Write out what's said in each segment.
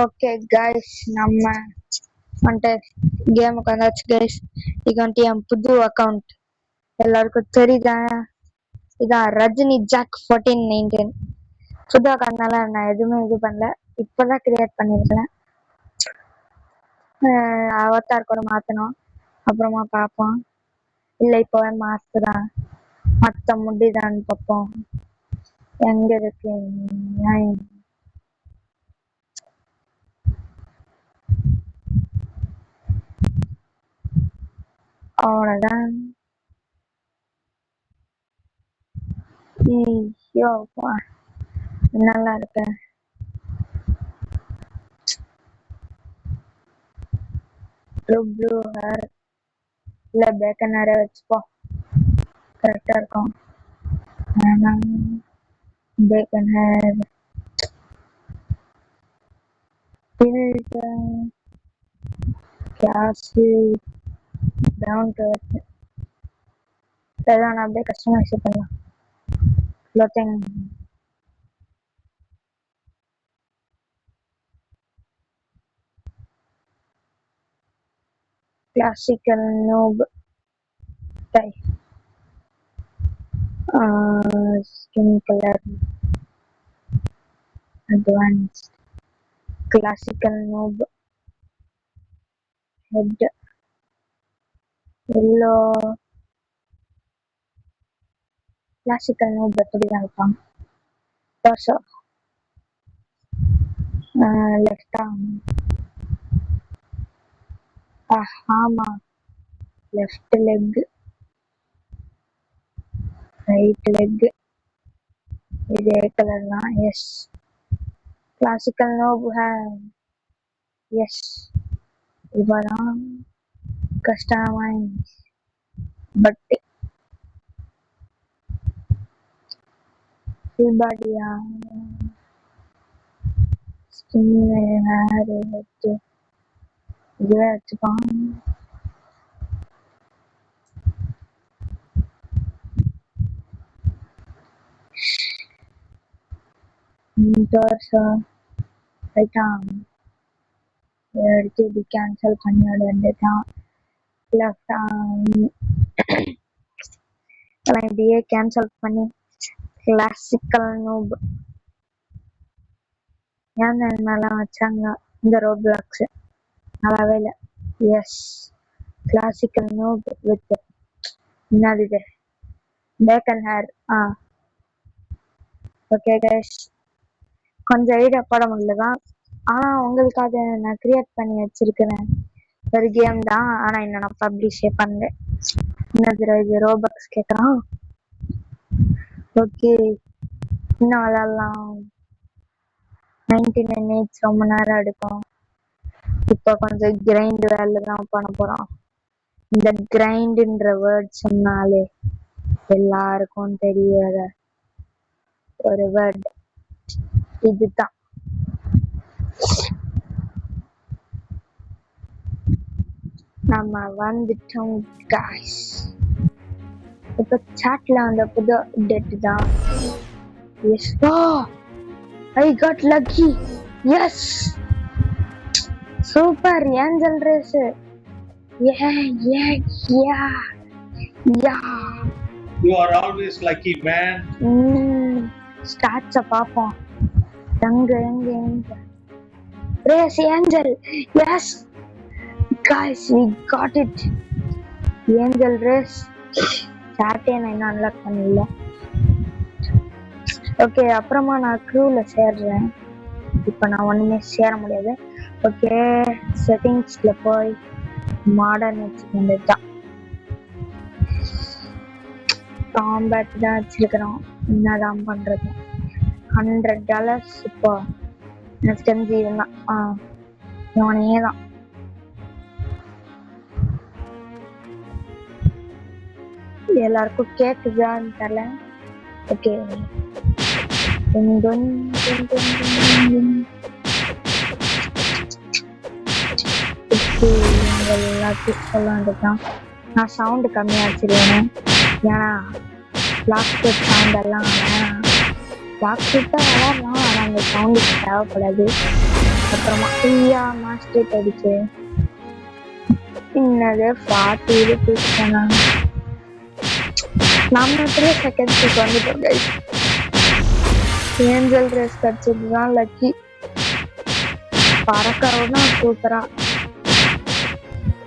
Okay guys, நம்ம வந்துட்டு கேமுக்கு வந்தாச்சு கைஸ். இது வந்துட்டு என் புது அக்கௌண்ட், எல்லாருக்கும் தெரியுதா? இதான் ரஜினி ஜாக் 1419. புது அக்கௌண்ட்னால நான் எதுவுமே இது பண்ணல, இப்போதான் கிரியேட் பண்ணியிருக்கேன். அவத்தார் கூட மாற்றணும், அப்புறமா பார்ப்போம். இல்லை இப்போவே மாற்றுதான் மற்ற முடிதான்னு பார்ப்போம். எங்கே இருக்கு அவ்வளோதான். ஐயோ நல்லா இருக்கு. ப்ளூ ஹேர் இல்லை பேக்கன் ஹேரை வச்சுப்போம், கரெக்டாக இருக்கும். Bacon hair class brown colour நான் அப்படியே கஸ்டமைஸ் பண்ணலாம். Clothing classical noob tie skin colour advance classical noob head yellow classical noob எப்படிதான் இருப்பான். டார்சோ லெஃப்ட் ஆர்ம் ஆமா லெஃப்ட் லெக் ரைட் லெக் இதே கலர் தான். Yes classical noob hair. Yes இப்போதான் customise but full பாடியா ஸ்கின் ஹேர் வச்சு இதுவே வச்சுப்பான். எடுத்து இது கேன்சல் பண்ணி வந்துட்டான். லெஃப்ட் இப்படியே கேன்சல் பண்ணி கிளாசிக்கல் நோப் ஏன் நல்லா வச்சாங்க இந்த ரோட் பிளாக்ஸ் நல்லாவே இல்லை. எஸ் கிளாசிக்கல் நோப் வித் என்னது இது பேக்கன் ஹேர். ஓகே கைஸ், கொஞ்சம் ஐடியா போட முடியலதான், ஆனால் உங்களுக்காக நான் கிரியேட் பண்ணி வச்சிருக்கிறேன். ஒரு கேம் தான், ஆனால் இன்னும் நான் பப்ளிஷே பண்ணல. என்னது இது ரோபக்ஸ் கேட்குறான். ஓகே இன்னும் விளாட்லாம். 99 மினிட்ஸ் ரொம்ப நேரம் எடுக்கும். இப்போ கொஞ்சம் கிரைண்ட் வேலை தான் பண்ண போகிறோம். இந்த கிரைண்டுன்ற வேர்ட் சொன்னாலே எல்லாருக்கும் தெரியாத ஒரு வேர்ட் இதுதான். நம்ம வந்துட்டோம் guys. இப்போ சாட்ல அந்த புது அப்டேட் தான். Yes I got lucky. Yes super angel race. You are always lucky man. ஸ்டாட்ஸ பாப்போம். எங்க race angel. Yes guys we got it. Angel race சாட்டே நான் இன்னும் அன்லாக் பண்ணல. ஓகே அப்புறமா நான் க்ரூல சேர்றேன். இப்போ நான் ஒண்ணுமே சேர முடியாது. ஓகே செட்டிங்ஸ்ல போய் மாடர்ன் வச்சுக்கிட்டுதான் காம்பேட் தான் வச்சிருக்கிறோம். என்னதான் பண்றது. $100 இப்போ எனக்கு தெரிஞ்சு இருந்தான். இவனே தான் எல்லாருக்கும் கேக்குதான்னு தெரியல. ஓகே எல்லாத்தையும் சொல்ல வேண்டியதுதான். நான் சவுண்டு கம்மியா வச்சிருவேன், ஏன்னா பிளாக் சவுண்ட் எல்லாம் வேணாம். பிளாக் தான் விளாடலாம், ஆனால் அந்த சவுண்டுக்கு தேவைப்படாது. அப்புறமா ஐயா மாஸ்டர் அடிச்சு இன்னது 40 rupees நான் நம்ம செகண்ட்ஸுக்கு வந்துட்டோம் கைஸ். ஏஞ்சல் ரேஸ் கிடைச்சதுதான் லக்கி. பறக்கிறோம்னா சூப்பரா.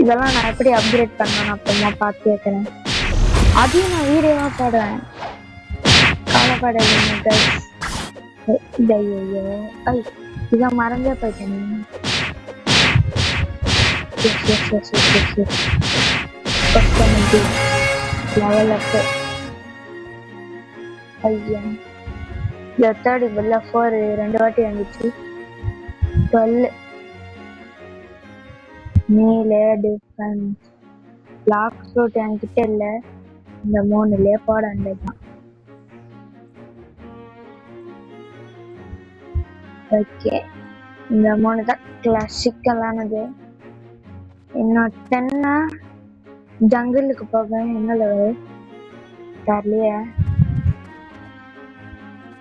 இதெல்லாம் நான் எப்படி அப்கிரேட் பண்ணணும் அப்புறமா பார்த்து கேட்கிறேன். அதையும் நான் வீடியோவா பாடுறேன், கவலைப்படாதீங்க கைஸ். ஐயோ இதான் மறந்தே போயிட்டேன். Level up. ஐயா இந்த தேர்ட் இப்ப 4 2 வாட்டி வந்துச்சு. 12 மேலே டிஃபரன்ஸ் லாக் ஃப்ரூட் என்கிட்ட இல்ல. இந்த 3லயே போட வேண்டியதுதான். ஓகே இந்த 3 தான் கிளாசிக்கலானது. இன்னும் 10 ஜங்கிளுக்கு போக என்ன லெவல் தெரியலையே,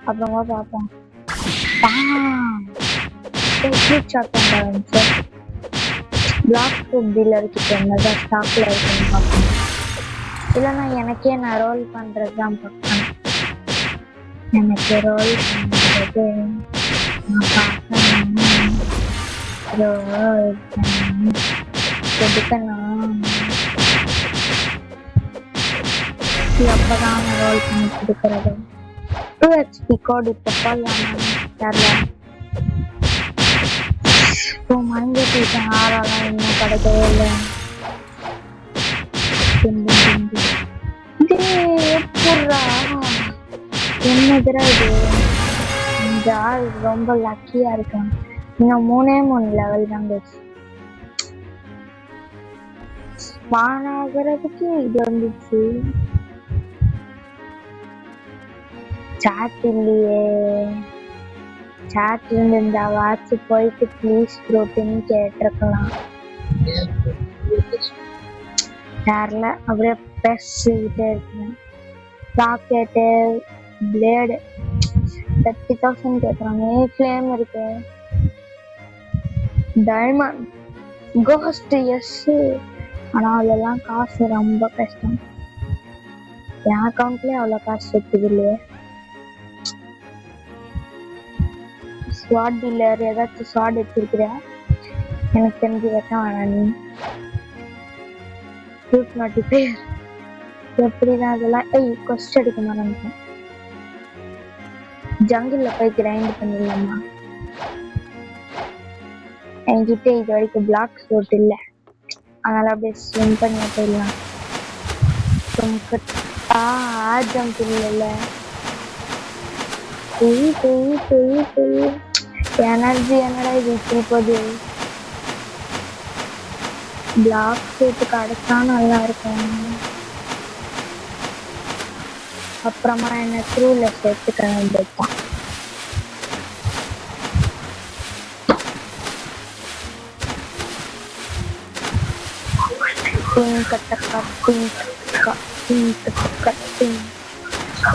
அப்புறமா பார்ப்போம். பிளாக் ஃபுட் டீலர் கிட்ட என்னதான் ஸ்டாக்ல இருக்குன்னு பார்ப்போம். இல்லைன்னா எனக்கே நான் ரோல் பண்றது தான் பார்ப்பேன். எனக்கு ரோல் பண்றது நான் பார்க்கணும். ரோல் கொடுக்கணும். அப்பதான் ரோல் பண்ணி கொடுக்கறது. 2 HP கோடு இப்போ போடலாமா தெரியல. இப்போ மங்கி போயிட்டேன். ஆறாலாம் இன்னும் கிடைக்கவே இல்லை. என்னதுரா இது? இந்த ஆள் ரொம்ப லக்கியா இருக்கான். இன்னும் 3 லெவல் தான் ஸ்பான் ஆகிறதுக்கு இது வந்துச்சு. சாட் இல்லையே. சாட் இருந்திருந்தா வாட்ச் போயிட்டு ப்ளீஸ் ப்ரோட்டீன் கேட்டிருக்கலாம். தெரியல, அப்படியே பேசிக்கிட்டே இருக்கேன். ராக்கெட்டு பிளேடு 30,000 கேட்குறாங்க. ஃப்ளேம் இருக்கு. டைமண்ட் கோஸ்ட் எஸ், ஆனால் அதெல்லாம் காசு ரொம்ப கஷ்டம். என் அக்கௌண்ட்லேயே அவ்வளோ காசு இருக்குது இல்லையே. ஸ்வாட் டீலர் ஏதாச்சும் ஸ்வாட் வச்சிருக்கிறியா? எனக்கு தெரிஞ்சு வைக்க வேணாம். நீ குரூப் நோட்டிஃபையர் எப்படிதான் அதெல்லாம். கொஸ்ட் எடுக்க மாட்டேன். ஜங்கிள்ல போய் கிரைண்ட் பண்ணிடலாமா? என்கிட்ட இது வரைக்கும் பிளாக் ஸ்போர்ட் இல்லை, அதனால அப்படியே ஸ்விம் பண்ணி போயிடலாம். ஜம்ப் இல்லைல்ல. எனர்ஜி என்னடா இது இப்படி போகுது? பிளாக் ஸ்போர்ட் கிடைச்சா நல்லா இருக்கும். அப்புறமா என்ன த்ரூல சேர்த்துக்க வேண்டியதுதான்.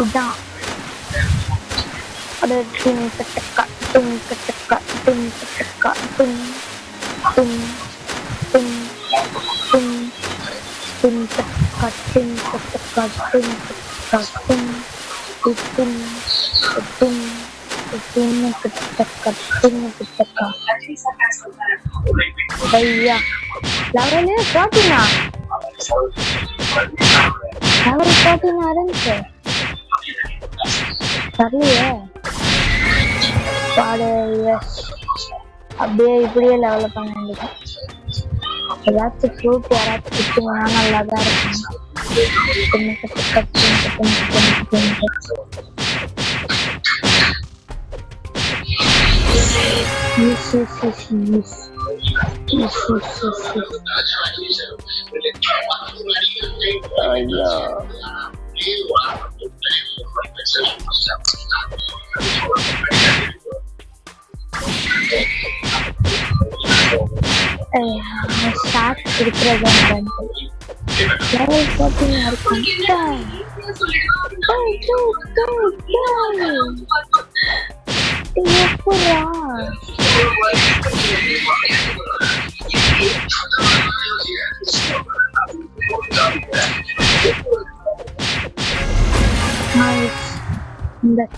இதான் ஐயா லெவல் 14 இருந்துச்சு. தெரியலையே. அப்படியே இப்படியே லெவலப் பண்ண வேண்டியது. ஏதாச்சும் ஃப்ரூட் யாராச்சும் கொடுத்தீங்கன்னா நல்லா தான் இருக்கும். ஸ்டார்ட் இருக்கிறது லெவல் 14 இருக்கும். எப்படா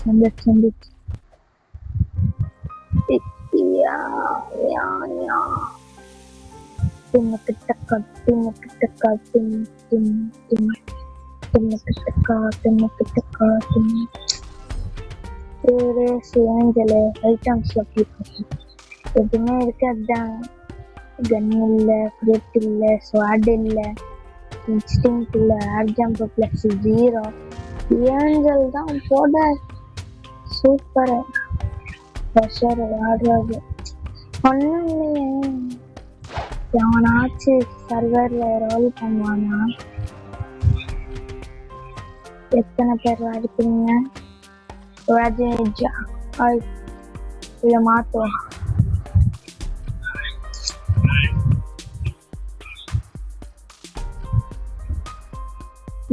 வந்துச்சு. யா யா யா திம்மக்கு டக்கா திம்மக்கு டக்கா திம் திம் திம் திம்மக்கு டக்கா திம்மக்கு டக்கா திம். ஏஞ்சல் ஐட்டம்ஸ்ல எதுவுமே இருக்காதுதான். கன் இல்ல, ஃப்ரூட் இல்ல, ஸ்வாட் இல்ல, இன்ஸ்டிங் இல்ல, ஏர் ஜம்ப் பிளஸ் 0. ஏஞ்சல் தான் போட சூப்பர். ப்ரெஷர் ஆடுறது ஒன்றும் இல்லையே. எவனாச்சு சர்வர்ல ரோல் பண்ணுவானா? எத்தனை பேர் இருக்கீங்க? ராஜேஜா இல்ல மாத்தோம்.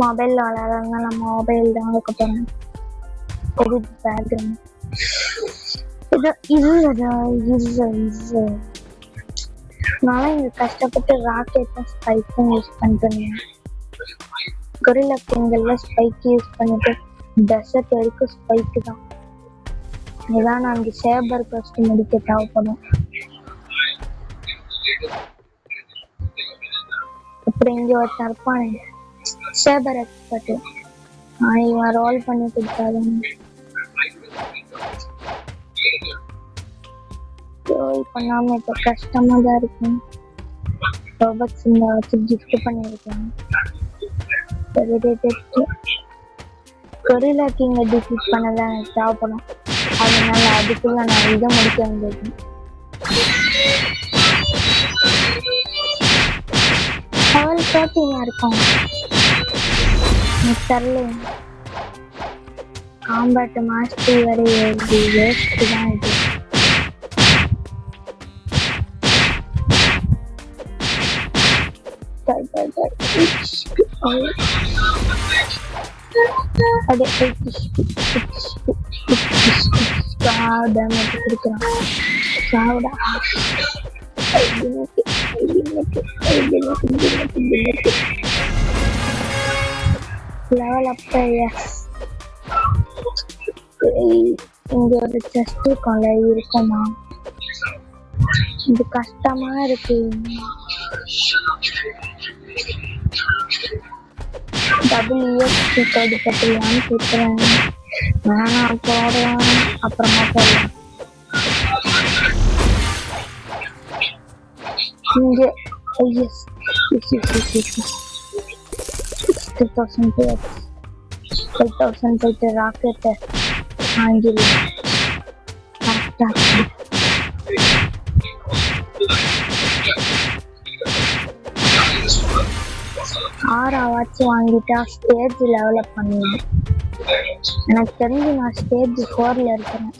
மொபைல் விளையாடுறாங்க. நம்ம மொபைல் தான் இருக்க போறோம். எடிட் பேக்ரவுண்ட் நான் இங்க கஷ்டப்பட்டு ராக்கெட்டும் ஸ்பைக்கும் யூஸ் பண்ணிட்டு கொரில்லா கிங்ல ஸ்பைக் யூஸ் பண்ணிட்டு டெசர்ட் வரைக்கும் ஸ்பைக்கு தான். இதான் நான் அந்த சேபர் ஃபர்ஸ்ட் முடிக்க தேவைப்படும். அப்படி இங்க ஒருத்தர் இருப்பானே சேபர் எக்ஸ்பர்ட், இவன் ரோல் பண்ணி கொடுத்தாலும் பண்ணாம இப்ப கஷ்டமா தான் இருக்கும். ரோபோட்ஸ் இந்த வச்சு கிஃப்ட் பண்ணிருக்கேன். கொரில்லா கிங்க டிஃபீட் பண்ணதான் எனக்கு தேவைப்படும். அதனால அதுக்குள்ள நான் இதை முடிக்க வேண்டியது. லெவல் 13 இருக்கும். தெரியல, காம்பேட் மாஸ்டர் வரை வேஸ்ட் தான் இது. அதே லெவல் அப். இங்க ஒரு செஸ்ட் இருக்கும்ல, இருக்குமா? இது கஷ்டமா இருக்கு. WXP கோடு பத்திலான்னு கேட்கிறேன். நான் போடுறேன், அப்புறமா போடலாம். இங்க 5000 போயிட்டு ராக்கெட்டை வாங்கிடலாம். கரெக்டா ஆறாவாச்சு வாங்கிட்டா ஸ்டேஜ் டெவலப் பண்ணுவேன். எனக்கு தெரிஞ்சு நான் ஸ்டேஜ் 4ல இருக்கிறேன்.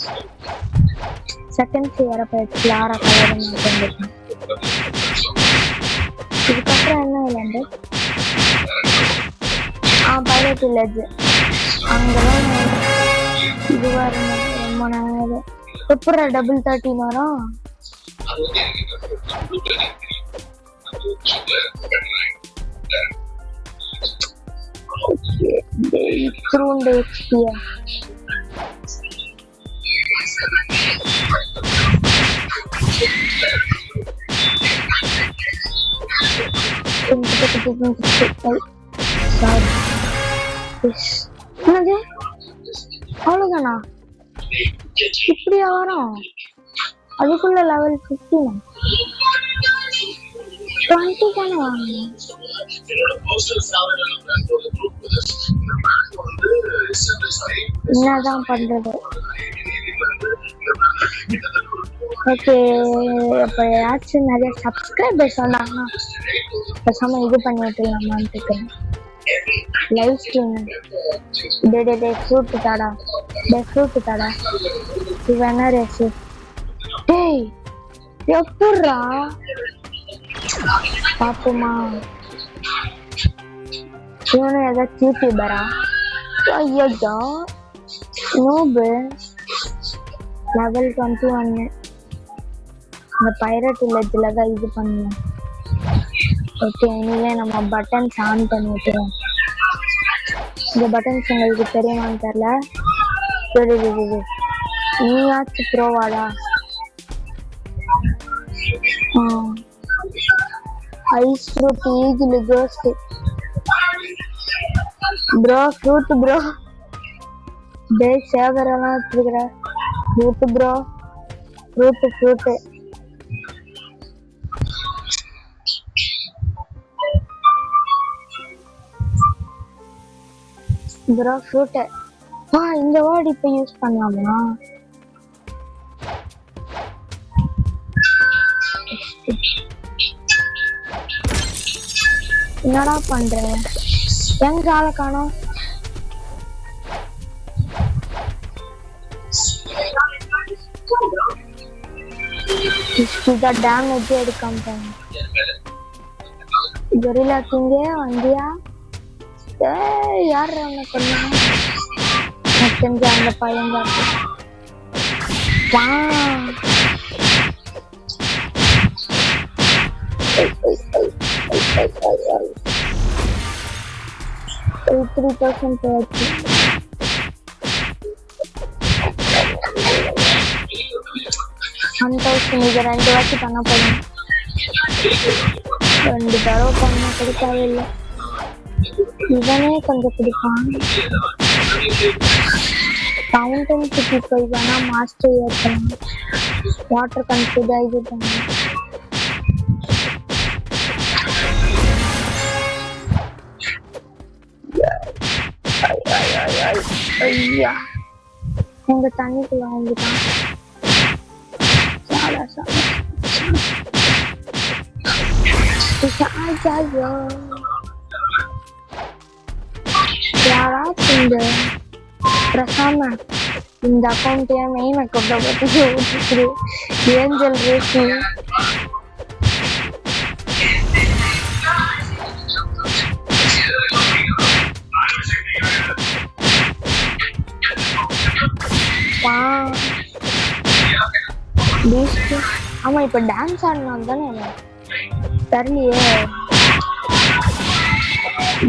செகண்ட் ஃபியரை போயிடுச்சு. ஆறா கலர் வந்துருக்கேன். இதுக்கப்புறம் என்ன விளையாண்டு பைரட் வில்லேஜ் அங்கதான் இதுவா இருந்தது ரொம்ப நேரம். எப்படா டபுள் 13 வரும்? through the XP. அவ்வளவுதானா? இப்படியா வரும்? அதுக்குள்ள லெவல் 15 20 தானே வாங்கணும். என்னதான் பண்றது? ஓகே, அப்ப யாச்சும் நிறைய சப்ஸ்கிரைபர்ஸ் வந்தாங்கன்னா பேசாம இது பண்ணி விட்டுலாமான்னு கேட்குறேன். லைவ் ஸ்ட்ரீம் டே ஃப்ரூட் தாடா, ஃப்ரூட் தாடா. இது என்ன ரேஸு? டேய் எப்பட்றா பாப்போமா? இவனு ஏதாச்சும் யூடியூபரா? ஐயோ நோபு. லெவல் 21 இந்த பைரட் வில்லேஜ்ல தான் இது பண்ணுவோம். ஓகே, இனிமே நம்ம பட்டன்ஸ் ஆன் பண்ணி வைக்கிறோம். இந்த பட்டன்ஸ் உங்களுக்கு தெரியுமான்னு தெரியல. நீயாச்சும் ப்ரோவாடா? Ice fruit eagle ghost bro. Fruit bro. டேய் சேவர் எல்லாம் வச்சிருக்கிற. Fruit bro. Fruit bro. Fruit இந்த வேர்டு இப்ப யூஸ் பண்ணலாமா? என்னடா பண்ற? எங்க ஆளை காணோம். டேமேஜ் எடுக்காம கொரில்லா கிங்கே வந்தியா? யார் கொண்டா? தெரிஞ்ச அந்த பையன் தான். இது 2 வாட்டி பண்ண போதும். 2 தடவை பண்ண கொடுத்தாவே இல்லை. இவனே கொஞ்சம் பிடிப்பான். ஃபவுண்டன் சிட்டி போய் வேணா மாஸ்டர் ஏற்றலாம். வாட்டர் கன்சிடர் இது பண்ண. ஐயா உங்க தண்ணிக்குள்ள வந்துட்டான். யாராச்சும் இந்த பிரசாம இந்த அக்கௌண்ட் மெயின் அக்கௌண்ட பத்தி ஓட்டிட்டு ஏஞ்சல் ரேசிங் ஆமா. இப்ப டான்ஸ் ஆடணும் தானே தெரியலையே.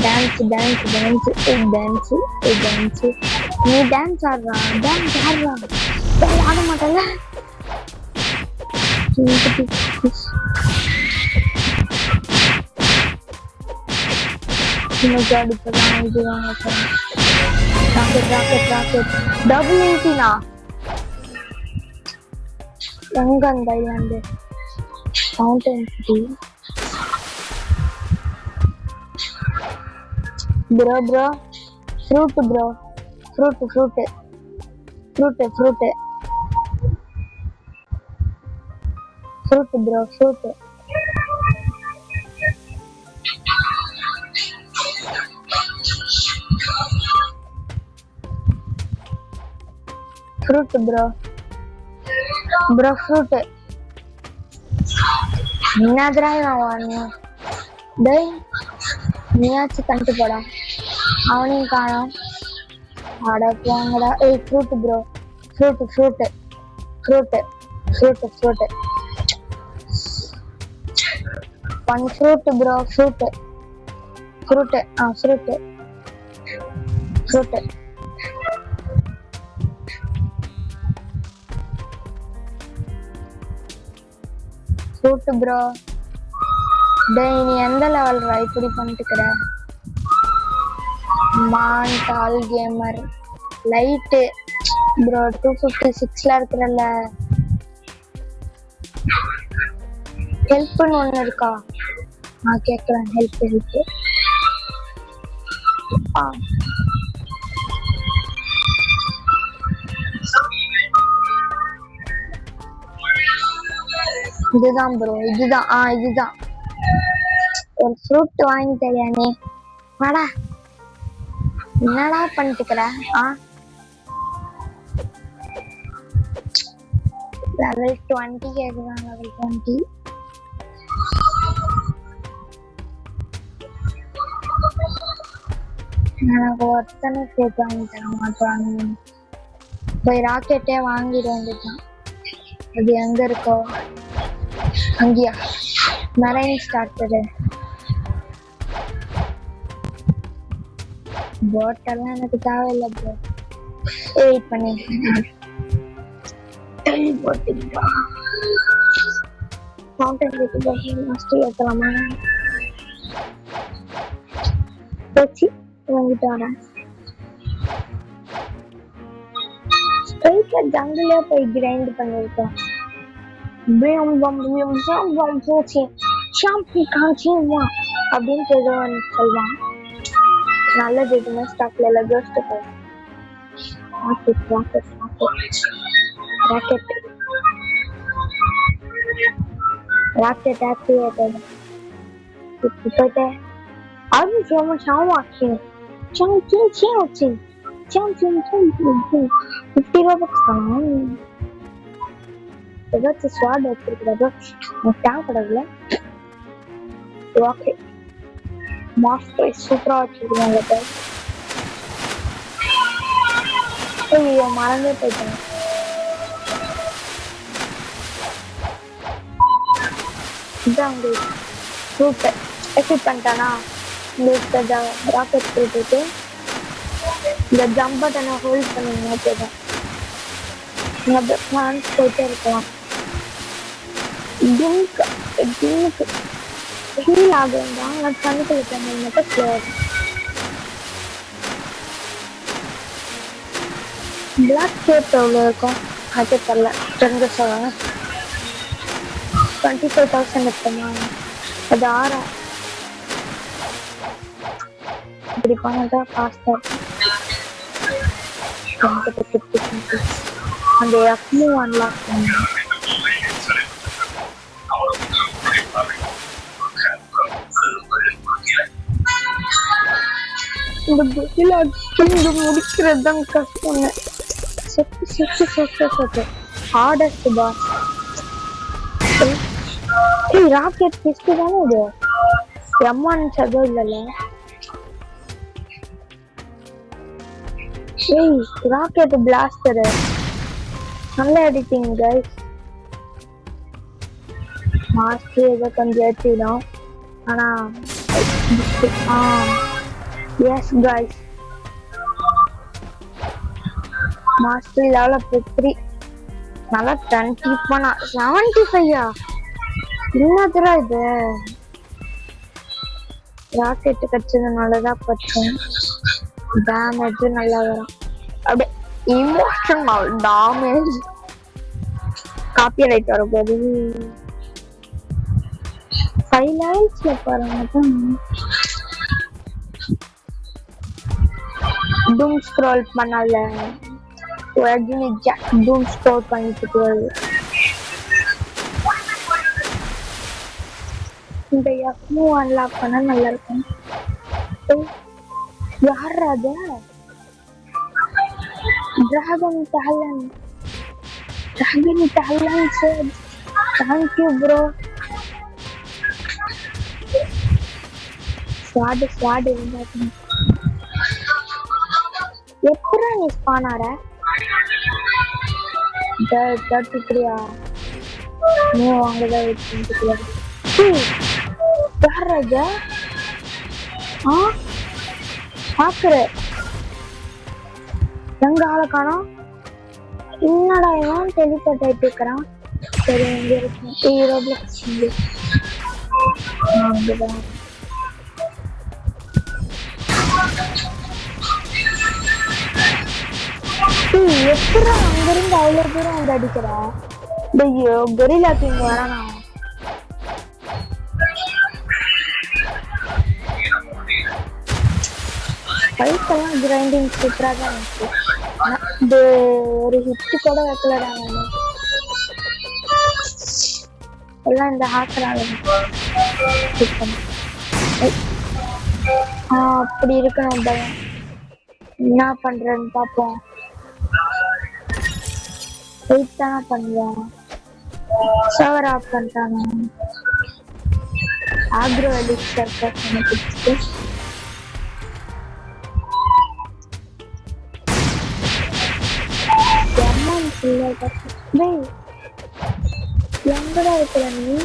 டான்ஸ் நீ டான்ஸ் ஆடுறா. ஆட மாட்டல. இப்பதான் இது ராக்கெட் டபுள் 18 எங்க அந்த island? Fountain city bro. Fruit bro. Fruit bro. Fruit என்னதுடா வாங்கணும்? டேய் நீயாச்சும் கண்டு போடா. அவனையும் காணோம். அட போங்கடா. Fruit bro. Fruit one fruit bro. Fruit bro. டேய் நீ எந்த லெவல்ரா இப்படி பண்ணிட்டுக்கிற? மான்டால் கேமர் லைட்டு ப்ரோ 256ல இருக்கிறல்ல. ஹெல்ப்னு ஒண்ணு இருக்கா? நான் கேட்கறேன். ஹெல்ப் இதுதான் ப்ரோ. இதுதான் ஒரு ஃப்ரூட் வாங்கி தரியா நீ? வாடா. என்னடா பண்ணிட்டுக்கிற? level 20 கேக்குறான். level 20 எனக்கு ஒருத்தனை ஃப்ரூட் வாங்கி தர மாட்டானு. போய் ராக்கெட்டே வாங்கிட வேண்டியதான். அது எங்க இருக்கோ அங்கேயா? மெரைன் ஸ்டார்டரு போட்டெல்லாம் எனக்கு தேவையில்லை ப்ரோ. வெயிட் பண்ணி போட்டுப்பா. மவுண்டன் விட்டு போய் மஸ்ட் ஏற்றலாமா? வச்சு வாங்கிட்டு வரேன். ஸ்ட்ரைட்ல ஜங்கிளே போய் கிரைண்ட் பண்ணிருக்கோம். அப்படின்னு சொல்லுவான். நல்லது எதுவுமே ஸ்டாக்ல எல்லாம் ஜோஸ்ட் ராக்கெட் ஆக்டிவேட்டட். போயிட்டு அது ரொம்ப ஷாவாச்சு. 50 ரூபாய் தானா? ஏதாச்சும் ஸ்வாட் வச்சிருக்கிறதோ தேவைப்படல. ஓகே, மாஸ்டர் சூப்பரா வச்சிருக்காங்க. ஐயோ மறந்தே போயிட்டேன். இதான் உங்களுக்கு ஃப்ரூட் எக்ஸிட் பண்ணிட்டானா? உங்களுக்கு ராக்கெட் போட்டுட்டு இந்த ஜம்ப் பட்டனை ஹோல்ட் பண்ணீங்கன்னா போதும். நீங்கள் பிளான்ஸ் போயிட்டே இருக்கலாம். டிம்முக்கு ஹீல் ஆகும் தான். நான் தண்ணிக்குள்ள தண்ணி மட்டும் ஸ்லோவாக பிளாக் கேப் எவ்வளோ இருக்கும் அது தெரில. தெரிஞ்ச சொல்லுங்க. 25,000 இருக்குமா? அது 6 இப்படி பண்ணதா ஃபாஸ்டா இருக்கும். அந்த எஃப்மூ அன்லாக் பண்ணுங்க. இந்த புக்கில் அடிச்சு முடிக்கிறது தான் கஷ்டம். செத்து ஹார்டஸ்ட் பாஸ். ராக்கெட் டெஸ்ட் தானே இது? M1 சதோ இல்லைல்ல? ராக்கெட் பிளாஸ்டர் நல்ல எடிட்டிங் கைஸ். மாஸ்டர் ஏதோ கொஞ்சம் ஏற்றிடும். ஆனா எஸ் கைஸ், மாஸ்டர் லெவல் 3 நல்லா 20 பண்ணா 75. என்னதுரா இது? ராக்கெட் கட்சதுனாலதான் பச்சேன். டேமேஜ் நல்லா வரும். அப்படியே இமோஷனல் டேமேஜ் காப்பிரைட் வரப்போது. 5 லெவல்ஸ்ல பாருங்க. டூம் ஸ்க்ரோல் பண்ணல. டூம் ஸ்க்ரோல் பண்ணிட்டு இந்த எஃப்மூ அன்லாக் பண்ண நல்லா இருக்கும். யார் அது? டிராகன் டேலன் சார். Thank you bro. ஸ்வாட் இருந்தா எப்படா நீ ஸ்பானார? 33 நீ வாங்கதான் வெயிட் பண்ணிட்டு. யார் அது? பாக்குற எங்க ஆளை காணோம். என்னடா இவன் டெலிபோர்ட் ஆயிட்டு இருக்கிறான். சரி எங்க இருக்கு? எப்படா அங்கிருந்து அவ்வளவு தூரம் வந்து அடிக்கிறா? கொரில்லா கிங் வரானா? பைக்கெல்லாம் கிரைண்டிங் சூப்பரா தான் இருந்துச்சு. இது ஒரு ஹிட் கூட வைக்கலடா நானு. எல்லாம் இந்த ஹாக்கரால அப்படி இருக்கணும் பயம். என்ன பண்றேன்னு பாப்போம். வெயிட் தானே பண்ணுவேன். சர்வர் ஆஃப் பண்ணிட்டாங்க. ஆக்ரோ எலிக்ஸ் சர்க்கஸ் பிடிச்சிட்டு எங்கடா இருக்கிற நீ?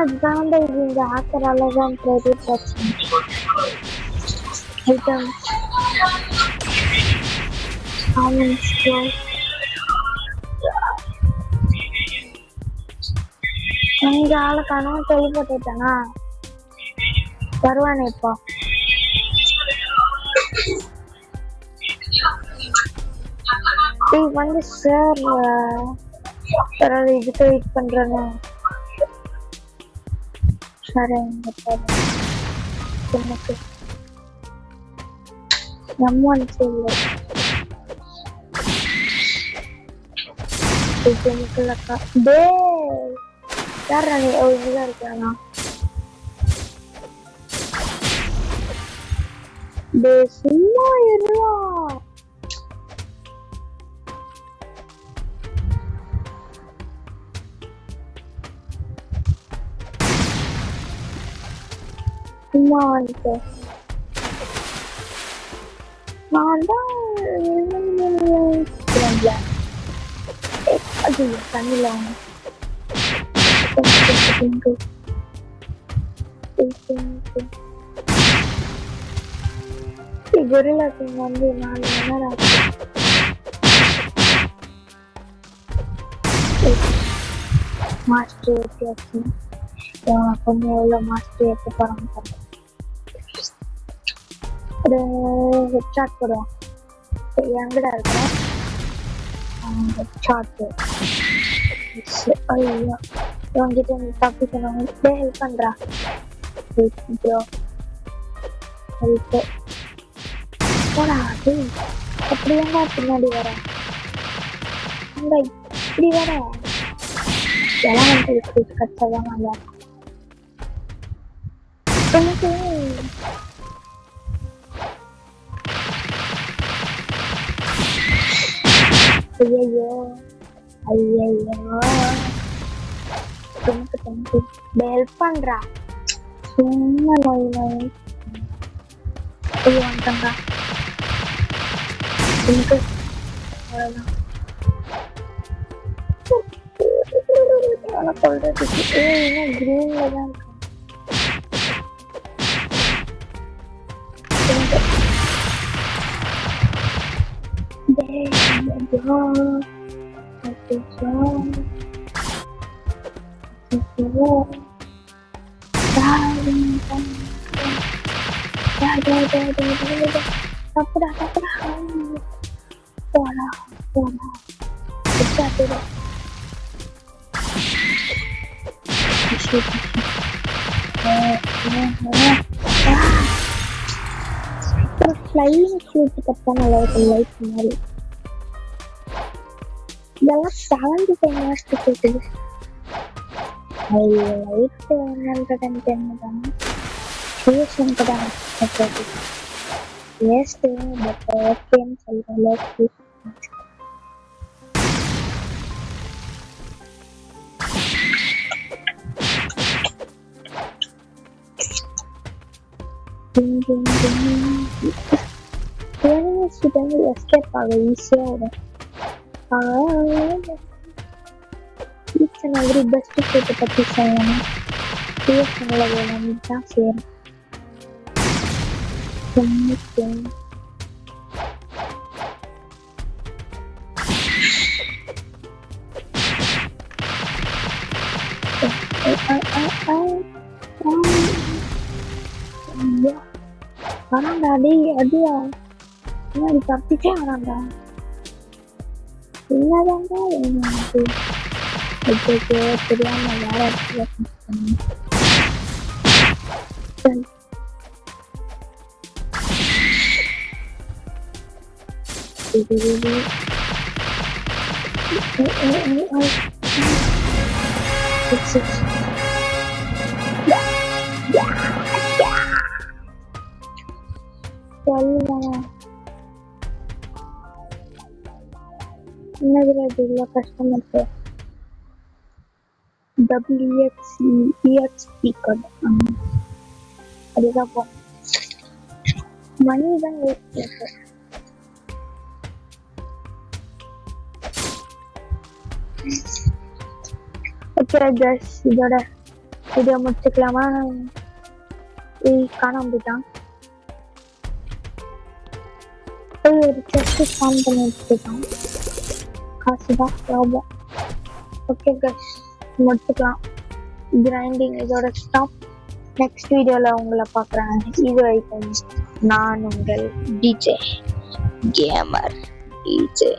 அதுதான் இது இந்த ஆக்கரால தான் பெரிய பிரச்சனை. ஐட்டம்ஸ் காமெண்ட்ஸ் எங்க ஆளு காணோம் தெளிப்பட்டுட்டானா வருவானே இப்போ. வந்து சார் பரவாயில்ல இதுக்கு வெயிட் பண்றேன்னு சார் எனக்கு நம்ம இல்லை கெமிக்கலக்கா டே யார் ராணி ஓ இங்கதான் இருக்கானா டே சும்மா இருவா சும்மா வந்துட்டு நான் தான் அது தண்ணில கொரில்லா கிங் வந்து 4 மணி நேரம் ஆச்சு. மாஸ்டர் ஏற்றியாச்சு. கொஞ்சம் எவ்வளோ மாஸ்டர் ஏற்ற போகிறாங்க ஒரு ஹெட்ஷாட் போடுவான். எங்கடா இருக்கிறோம் ஹெட்ஷாட்டு. ஐயோ இவங்கிட்ட தப்பிக்கணும். ஹெல்ப் பண்ணுறா ப்ரோ ஹெல்ப்பு போடா. அது அப்படி ஏண்டா பின்னாடி வர அங்க இப்படி வர எல்லாம் வந்து கஷ்டதான் நல்லா எனக்கு. ஐயோ ஐயோ ஹெல்ப் பண்றா சும்மா நோய் நோய். ஐயோ வந்துட்டா எனக்கு சொல்றதுக்கு இன்னும் கிரீன்ல தான் தப்புடா தப்புடா போடா போடா ஃப்ளைங் ஷூட் கட்டா நல்லா இருக்கும் லைட் மாதிரி. இதெல்லாம் 75 மாஸ்க்கு கேட்குது. லைட் 110 தான் கிரியேஷனுக்கு தான் வேஸ்ட்டு. பட் ஓகேன்னு சொல்கிறேன். லைட் எஸ்கேப் ஆக ஈஸியாக வரும். ஈச் அண்ட் எவ்ரி பெஸ்ட் ஃபுட்டை பற்றி சொல்லணும். கிரியேஷனில் வேணும் தான் சேரும். வராண்டா டே அதுவா முன்னாடி தப்பிச்சே வராண்டா. என்னதாண்டா எனக்கு தெரியாம வேற இடத்துல என்னது கஸ்டமர் WXP கார்டு அதுதான் போ மணி தான் வேஸ்ட். ஓகே கைஸ் இதோட வீடியோ முடிச்சுக்கலாமா? காணாம போயிட்டான். போய் ஒரு செஸ்ட் ஃபார்ம் பண்ணி வச்சுக்கிட்டான். காசுதான் லாபம். ஓகே கைஸ், முடிச்சுக்கலாம். கிரைண்டிங் இதோட ஸ்டாப். நெக்ஸ்ட் வீடியோல உங்களை பார்க்குறேன். இது வரைக்கும் நான் உங்கள் டிஜே கேமர் டிஜே.